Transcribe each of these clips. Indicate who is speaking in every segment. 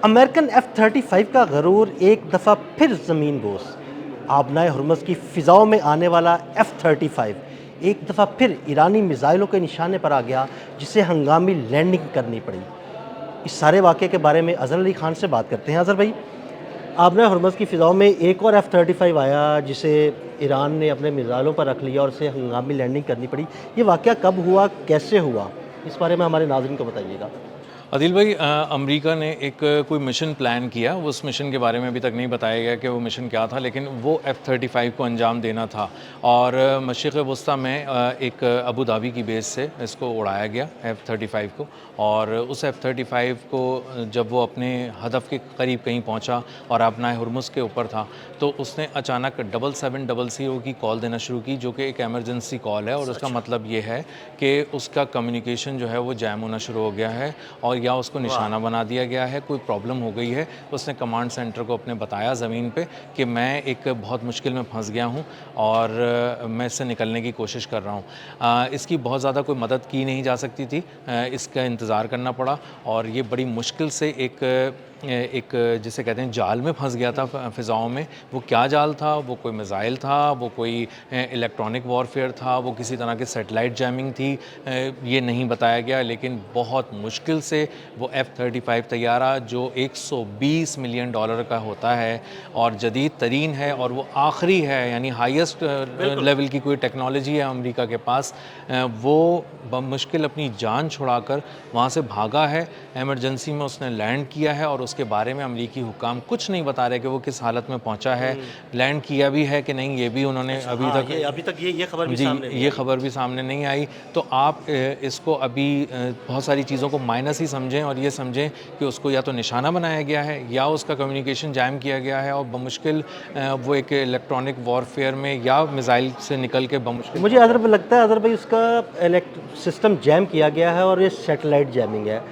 Speaker 1: American F-35 का गरूर एक दफ़ा फिर ज़मीन बोस। आबनाए हुर्मुज़ की फ़िज़ाओं में आने वाला F-35 एक दफ़ा फिर ईरानी मिज़ाइलों के निशाने पर आ गया, जिसे हंगामी लैंडिंग करनी पड़ी। इस सारे वाक़े के बारे में अज़हर अली ख़ान से बात करते हैं। अज़हर भाई, आबनाए हुर्मुज़ की फ़िज़ाओं में एक और F-35 आया, जिसे ईरान ने अपने मिज़ाइलों पर रख लिया और उसे हंगामी लैंडिंग करनी पड़ी। ये वाक़या कब हुआ, कैसे हुआ? इस बारे में हमारे नाज़रीन को बताइएगा।
Speaker 2: आदिल भाई, अमेरिका ने एक कोई मिशन प्लान किया। उस मिशन के बारे में अभी तक नहीं बताया गया कि वो मिशन क्या था, लेकिन वो F-35 को अंजाम देना था। और मशरिक़ वस्ता में एक अबू धाबी की बेस से इसको उड़ाया गया F-35 को। और उस F-35 को जब वो अपने हदफ के करीब कहीं पहुंचा और आबनाए हुर्मुज़ के ऊपर था, तो उसने अचानक 7700 की कॉल देना शुरू की, जो कि एक एमरजेंसी कॉल है। और उसका मतलब ये है कि उसका कम्युनिकेशन जो है वो जैम होना शुरू हो गया है और या उसको निशाना बना दिया गया है, कोई प्रॉब्लम हो गई है। उसने कमांड सेंटर को अपने बताया ज़मीन पे कि मैं एक बहुत मुश्किल में फंस गया हूँ और मैं इससे निकलने की कोशिश कर रहा हूँ। इसकी बहुत ज़्यादा कोई मदद की नहीं जा सकती थी। इसका इंतज़ार करना पड़ा और ये बड़ी मुश्किल से एक जिसे कहते हैं जाल में फंस गया था फ़िज़ाओं में। वो क्या जाल था? वो कोई मिज़ाइल था, वो कोई इलेक्ट्रॉनिक वॉरफेयर था, वो किसी तरह की सैटेलाइट जैमिंग थी, ये नहीं बताया गया। लेकिन बहुत मुश्किल से वो F-35 तैयारा, जो 120 मिलियन डॉलर का होता है और जदीद तरीन है और वो आखिरी है, यानी हाईएस्ट लेवल की कोई टेक्नोलॉजी है अमेरिका के पास, वो बमुश्किल अपनी जान छुड़ाकर वहाँ से भागा है। एमरजेंसी में उसने लैंड किया है और उसके बारे में अमरीकी हुक्काम कुछ नहीं बता रहे कि वो किस हालत में पहुँचा है, लैंड किया भी है कि नहीं, ये भी उन्होंने
Speaker 1: अभी तक ये खबर भी
Speaker 2: जी,
Speaker 1: सामने नहीं
Speaker 2: ये
Speaker 1: आई।
Speaker 2: खबर भी सामने नहीं आई। तो आप इसको अभी बहुत सारी चीज़ों को माइनस ही समझें और ये समझें कि उसको या तो निशाना बनाया गया है या उसका कम्युनिकेशन जैम किया गया है और बमुश्किल वो एक इलेक्ट्रॉनिक वॉरफेयर में या मिसाइल से निकल के बमुश्किल
Speaker 1: मुझे
Speaker 2: पहुंचा
Speaker 1: अदर
Speaker 2: है।
Speaker 1: लगता है अदर भाई, उसका सिस्टम जैम किया गया है और ये सैटेलाइट जैमिंग है।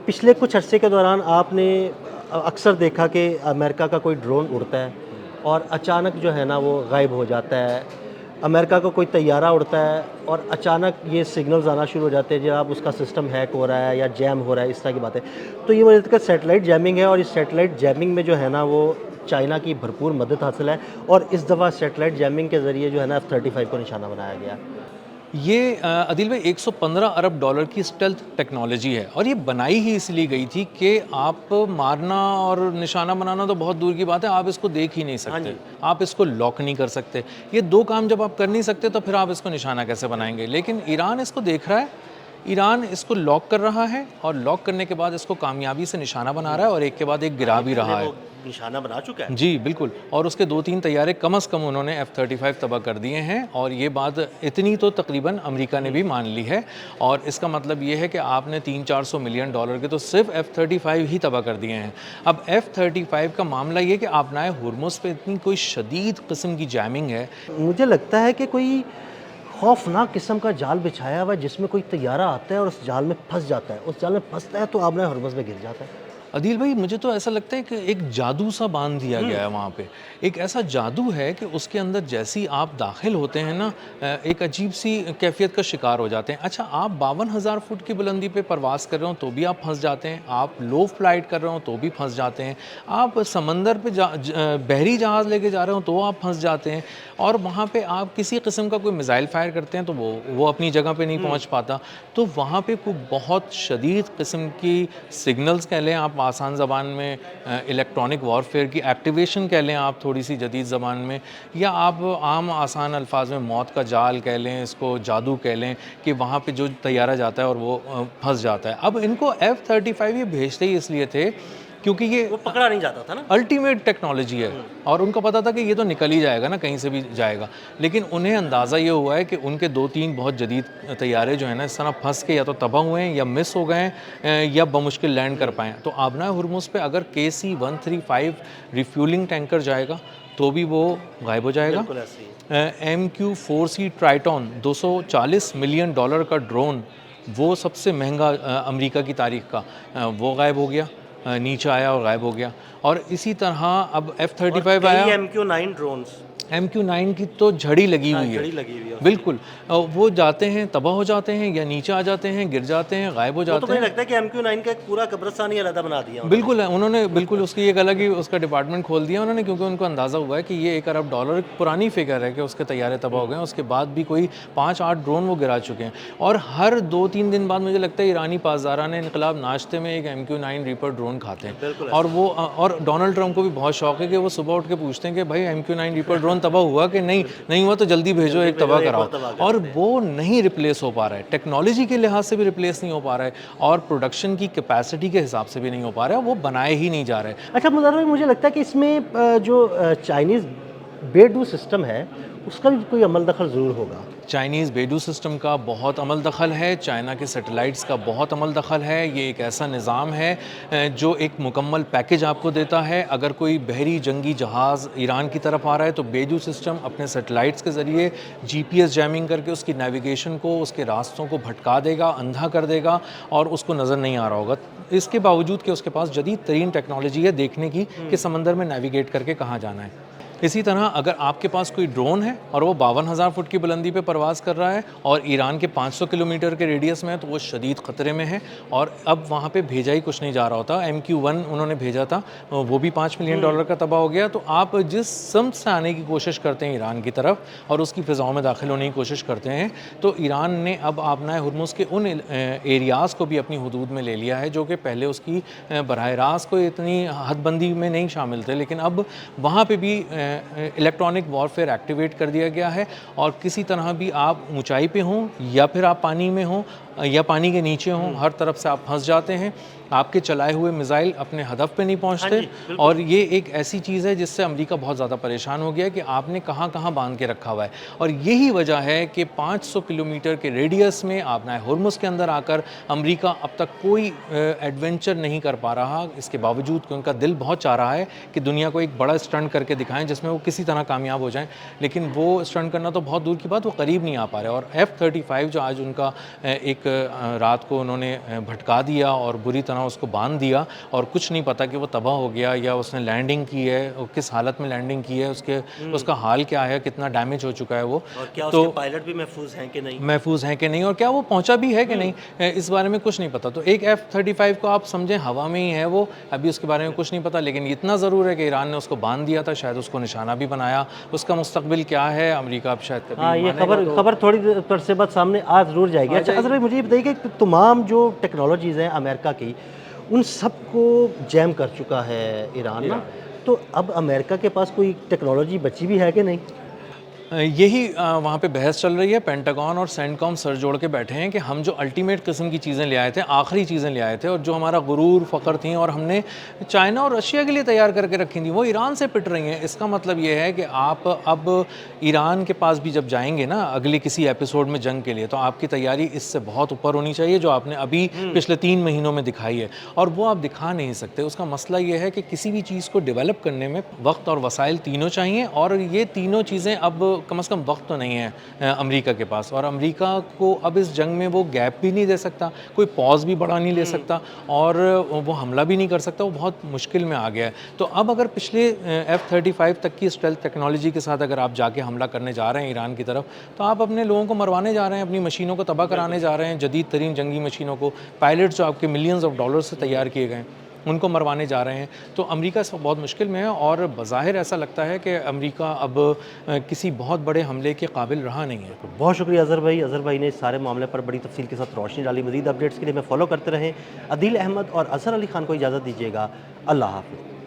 Speaker 1: पिछले कुछ अरसे के दौरान आपने अक्सर देखा कि अमेरिका का कोई ड्रोन उड़ता है और अचानक जो है ना वो गायब हो जाता है। अमेरिका का कोई तैयारा उड़ता है और अचानक ये सिग्नल्स आना शुरू हो जाते हैं, जब उसका सिस्टम हैक हो रहा है या जैम हो रहा है, इस तरह की बातें। तो ये मुझे लगता है सैटेलाइट जैमिंग है और इस सैटेलाइट जैमिंग में जो है ना वो चाइना की भरपूर मदद हासिल है और इस दफ़ा सैटेलाइट जैमिंग के ज़रिए जो है ना F-35 को निशाना बनाया गया।
Speaker 2: ये अदिल भाई 115 अरब डॉलर की स्टेल्थ टेक्नोलॉजी है और ये बनाई ही इसलिए गई थी कि आप मारना और निशाना बनाना तो बहुत दूर की बात है, आप इसको देख ही नहीं
Speaker 1: हाँ
Speaker 2: सकते,
Speaker 1: जी।
Speaker 2: आप इसको लॉक नहीं कर सकते। ये दो काम जब आप कर नहीं सकते तो फिर आप इसको निशाना कैसे बनाएंगे? लेकिन ईरान इसको देख रहा है, ईरान इसको लॉक कर रहा है और लॉक करने के बाद इसको कामयाबी से निशाना बना रहा है और एक के बाद एक गिरा भी
Speaker 1: पहले
Speaker 2: रहा
Speaker 1: वो
Speaker 2: है।
Speaker 1: निशाना बना चुका है।
Speaker 2: जी, बिल्कुल। और उसके 2-3 तैयारे कम से कम उन्होंने F-35 तबाह कर दिए हैं और ये बात इतनी तो तकरीबन अमेरिका ने भी मान ली है। और इसका मतलब ये है कि आपने 300-400 मिलियन डॉलर के तो सिर्फ F-35 ही तबाह कर दिए हैं। अब F-35 का मामला ये कि आबनाए हुर्मुज़ पे इतनी कोई शदीद किस्म की जैमिंग है।
Speaker 1: मुझे लगता है कि कोई खौफनाक किस्म का जाल बिछाया हुआ है, जिसमें कोई तैयारा आता है और उस जाल में फँस जाता है। उस जाल में फँसता है तो आबनाए हुर्मुज़ में गिर जाता है।
Speaker 2: अदील भाई, मुझे तो ऐसा लगता है कि एक जादू सा बांध दिया गया है वहाँ पे। एक ऐसा जादू है कि उसके अंदर जैसे ही आप दाखिल होते हैं ना, एक अजीब सी कैफियत का शिकार हो जाते हैं। अच्छा, आप 52,000 फुट की बुलंदी पे परवास कर रहे हो तो भी आप फंस जाते हैं, आप लो फ्लाइट कर रहे हो तो भी फंस जाते हैं, आप समंदर पे बहरी जहाज़ लेके जा रहे हो तो आप फंस जाते हैं और वहाँ पे आप किसी किस्म का कोई मिसाइल फायर करते हैं तो वो अपनी जगह पे नहीं पहुँच पाता। तो वहाँ पे कोई बहुत शदीद किस्म की सिग्नल्स कह लें आप आसान ज़बान में, इलेक्ट्रॉनिक वॉरफेयर की एक्टिवेशन कह लें आप थोड़ी सी जदीद ज़बान में, या आप आम आसान अल्फाज में मौत का जाल कह लें, इसको जादू कह लें, कि वहाँ पे जो तैयारा जाता है और वो फंस जाता है। अब इनको F-35 ये भेजते ही इसलिए थे क्योंकि ये
Speaker 1: वो पकड़ा नहीं जाता था ना।
Speaker 2: अल्टीमेट टेक्नोलॉजी है और उनको पता था कि ये तो निकल ही जाएगा ना, कहीं से भी जाएगा। लेकिन उन्हें अंदाज़ा ये हुआ है कि उनके 2-3 बहुत जदीद तैयारे जो हैं ना, इस तरह फंस के या तो तबाह हुए हैं या मिस हो गए हैं या बमुश्किल लैंड कर पाएँ। तो आबनाए हुर्मुज़ पे अगर KC-135 रिफ्यूलिंग टैंकर जाएगा तो भी वो गायब हो जाएगा।
Speaker 1: बिल्कुल ऐसे ही।
Speaker 2: MQ-4C ट्राइटॉन 240 मिलियन डॉलर का ड्रोन, वो सबसे महंगा अमेरिका की तारीख का, वो गायब हो गया, नीचे आया और गायब हो गया। और इसी तरह अब
Speaker 1: और
Speaker 2: F-35
Speaker 1: कई
Speaker 2: आया।
Speaker 1: MQ-9 drones.
Speaker 2: MQ-9 की तो झड़ी लगी हुई है,
Speaker 1: घड़ी लगी हुई है।
Speaker 2: बिल्कुल। वो जाते हैं, तबाह हो जाते हैं या नीचे आ जाते हैं, गिर जाते हैं, गायब हो
Speaker 1: वो तो
Speaker 2: जाते
Speaker 1: मुझे
Speaker 2: हैं।
Speaker 1: लगता है कि MQ-9 का एक पूरा कब्रिस्तान ही अलग बना दिया उन्होंने।
Speaker 2: बिल्कुल है, उन्होंने बिल्कुल उसकी एक अलग ही उसका डिपार्टमेंट खोल दिया उन्होंने, क्योंकि उनको अंदाज़ा हुआ है कि ये $1 अरब पुरानी फिगर है कि उसके तैयारे तबाह हो गए हैं। उसके बाद भी कोई 5-8 ड्रोन वो गिरा चुके हैं, और हर 2-3 दिन बाद मुझे लगता है ईरानी पासदारान इनकलाब नाश्ते में एक MQ-9 रीपर ड्रोन खाते हैं।
Speaker 1: बिल्कुल
Speaker 2: और वो और डोनाल्ड ट्रंप को भी बहुत शौक है कि वो सुबह उठ के पूछते हैं कि भाई MQ-9 रीपर ड्रोन तबाह हुआ कि नहीं, नहीं हुआ तो जल्दी भेजो, एक तबाह कराओ। और वो नहीं रिप्लेस हो पा रहा है, टेक्नोलॉजी के लिहाज से भी रिप्लेस नहीं हो पा रहा है, और प्रोडक्शन की कैपेसिटी के हिसाब से भी नहीं हो पा रहा है, वो बनाए ही नहीं जा रहे।
Speaker 1: अच्छा मुज़र भाई, मुझे लगता है कि इसमें जो चाइनीज़ बेडू सिस्टम है उसका भी कोई अमल दखल ज़रूर होगा।
Speaker 2: चाइनीज़ बेडू सिस्टम का बहुत अमल दखल है, चाइना के सैटेलाइट्स का बहुत अमल दखल है। ये एक ऐसा निज़ाम है जो एक मुकम्मल पैकेज आपको देता है। अगर कोई बहरी जंगी जहाज़ ईरान की तरफ आ रहा है तो बेडू सिस्टम अपने सैटेलाइट्स के ज़रिए GPS जैमिंग करके उसकी नेविगेशन को, उसके रास्तों को भटका देगा, अंधा कर देगा, और उसको नज़र नहीं आ रहा होगा। इसके बावजूद कि उसके पास जदीद तरीन टेक्नोलॉजी है देखने की कि समंदर में नेविगेट करके कहाँ जाना है। इसी तरह अगर आपके पास कोई ड्रोन है और वो 52,000 फुट की बुलंदी पे परवाज़ कर रहा है और ईरान के 500 किलोमीटर के रेडियस में है, तो वो शदीद ख़तरे में है, और अब वहाँ पे भेजा ही कुछ नहीं जा रहा होता। MQ-1 उन्होंने भेजा था, वो भी $5 मिलियन का तबाह हो गया। तो आप जिस समत से आने की कोशिश करते हैं ईरान की तरफ और उसकी फ़िज़ाओं में दाखिल होने की कोशिश करते हैं, तो ईरान ने अब आपनाए हुर्मुज़ के उन एरियाज़ को भी अपनी हदूद में ले लिया है जो कि पहले उसकी बराह रास्त को इतनी हदबंदी में नहीं शामिल थे, लेकिन अब वहाँ पर भी इलेक्ट्रॉनिक वॉरफेयर एक्टिवेट कर दिया गया है। और किसी तरह भी आप ऊंचाई पे हों या फिर आप पानी में हों या पानी के नीचे हों, हर तरफ से आप फंस जाते हैं। आपके चलाए हुए मिसाइल अपने हदफ पे नहीं पहुंचते। और ये एक ऐसी चीज़ है जिससे अमेरिका बहुत ज़्यादा परेशान हो गया है कि आपने कहाँ कहाँ बांध के रखा हुआ है। और यही वजह है कि 500 किलोमीटर के रेडियस में आपनाए हुर्मुज़ के अंदर आकर अमेरिका अब तक कोई एडवेंचर नहीं कर पा रहा, इसके बावजूद कि उनका दिल बहुत चाह रहा है कि दुनिया को एक बड़ा स्टंट करके दिखाएं जिसमें वो किसी तरह कामयाब हो जाएं, लेकिन वो स्टंट करना तो बहुत दूर की बात, वो करीब नहीं आ पा रहे। और F-35 जो आज उनका एक रात को उन्होंने भटका दिया और बुरी तरह उसको बांध दिया, और कुछ नहीं पता कि वो तबाह हो गया या उसने लैंडिंग की है, किस हालत में लैंडिंग की है, उसका हाल क्या है, कितना डैमेज हो चुका है वो,
Speaker 1: और क्या
Speaker 2: तो
Speaker 1: उसके पायलट भी महफूज हैं कि नहीं,
Speaker 2: और क्या वो पहुंचा भी है कि नहीं, इस बारे में कुछ नहीं पता। तो एक F-35 को आप समझें हवा में ही है वो, अभी उसके बारे में कुछ नहीं पता, लेकिन इतना ज़रूर है कि ईरान ने उसको बांध दिया था, शायद उसको निशाना भी बनाया। उसका मुस्तकबिल क्या है अमेरिका अब शायद कभी
Speaker 1: हाँ, ये
Speaker 2: मानेगा।
Speaker 1: खबर थोड़ी देर से बाद सामने आ ज़रूर जाएगी। अच्छा अज़र भाई, मुझे ये बताइए कि तमाम जो टेक्नोलॉजीज़ हैं अमेरिका की, उन सब को जैम कर चुका है ईरान ना, तो अब अमेरिका के पास कोई टेक्नोलॉजी बची भी है कि नहीं?
Speaker 2: यही वहाँ पे बहस चल रही है। पेंटागन और सेंटकॉम सर जोड़ के बैठे हैं कि हम जो अल्टीमेट किस्म की चीज़ें ले आए थे, आखिरी चीज़ें ले आए थे, और जो हमारा गुरूर फ़ख्र थी और हमने चाइना और रशिया के लिए तैयार करके रखी थी, वो ईरान से पिट रही हैं। इसका मतलब ये है कि आप अब ईरान के पास भी जब जाएंगे ना अगले किसी एपिसोड में जंग के लिए, तो आपकी तैयारी इससे बहुत ऊपर होनी चाहिए जो आपने अभी पिछले 3 महीनों में दिखाई है, और वो आप दिखा नहीं सकते। उसका मसला ये है कि किसी भी चीज़ को डेवलप करने में वक्त और वसाइल तीनों चाहिए, और ये तीनों चीज़ें अब कम से कम वक्त तो नहीं है अमेरिका के पास, और अमेरिका को अब इस जंग में वो गैप भी नहीं दे सकता, कोई पॉज भी बड़ा नहीं ले सकता, और वो हमला भी नहीं कर सकता, वो बहुत मुश्किल में आ गया है। तो अब अगर पिछले F-35 तक की स्टेल्थ टेक्नोलॉजी के साथ अगर आप जाके हमला करने जा रहे हैं ईरान की तरफ, तो आप अपने लोगों को मरवाने जा रहे हैं, अपनी मशीनों को तबाह कराने जा रहे हैं, जदीद तरीन जंगी मशीनों को, पायलट जो आपके मिलियंस ऑफ डॉलर से तैयार किए गए उनको मरवाने जा रहे हैं। तो अमेरिका इस वक्त बहुत मुश्किल में है, और बज़ाहिर ऐसा लगता है कि अमेरिका अब किसी बहुत बड़े हमले के काबिल रहा नहीं है।
Speaker 1: तो बहुत शुक्रिया अज़र भाई ने इस सारे मामले पर बड़ी तफसील के साथ रोशनी डाली। मज़ीद अपडेट्स के लिए मैं फॉलो करते रहें। अदील अहमद और अज़हर अली ख़ान को इजाज़त दीजिएगा। अल्लाह हाफ़िज़।